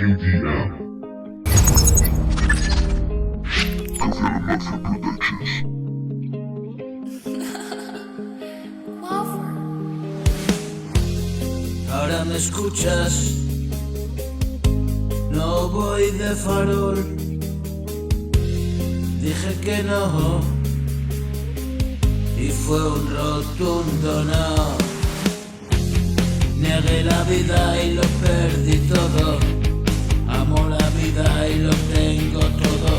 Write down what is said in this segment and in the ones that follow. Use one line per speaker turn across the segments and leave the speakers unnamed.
QDM. Mafia Productions.
Ahora me escuchas, no voy de farol. Dije que no, y fue un rotundo no. Negué la vida y lo perdí todo. Amo la vida y lo tengo todo.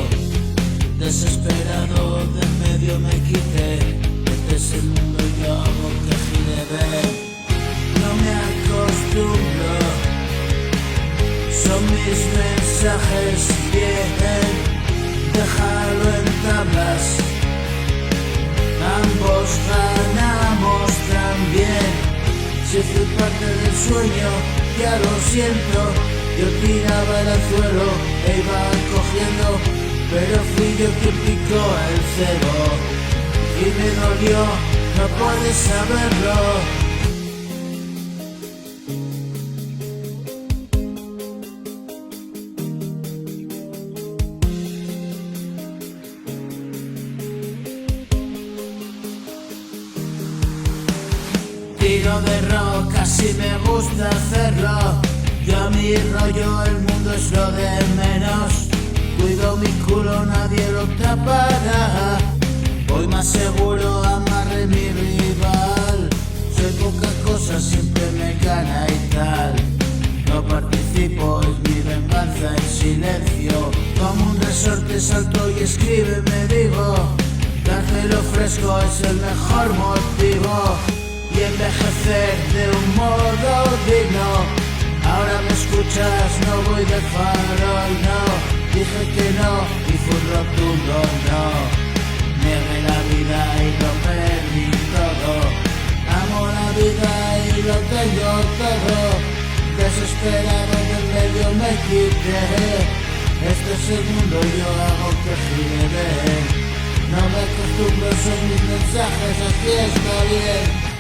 Desesperado de medio me quité. Este es el mundo y yo hago que gire de. No me acostumbro, son mis mensajes, bien, déjalo en tablas. Ambos ganamos también. Si fui parte del sueño, ya lo siento. Yo tiraba el anzuelo e iba cogiendo, pero fui yo quien picó el cebo. Y me dolió, no puedes saberlo. Tiro de rocas y me gusta hacerlo. Yo a mi rollo, el mundo es lo de menos. Cuido mi culo, nadie lo tapará. Voy más seguro, amarre mi rival. Soy poca cosa, siempre me gana y tal. No participo, es mi venganza en silencio. Como un resorte salto y escribe, me digo. Dármelo fresco es el mejor motivo. Y envejecer de un modo digno. Ahora me escuchas, no voy de farol, no. Dije que no y fue un rotundo no. Negué la vida y lo perdí todo. Amo la vida y lo tengo todo. Desesperado del medio me quité. Este es el mundo, yo hago que gire de. No me acostumbro, son mis mensajes, así está bien.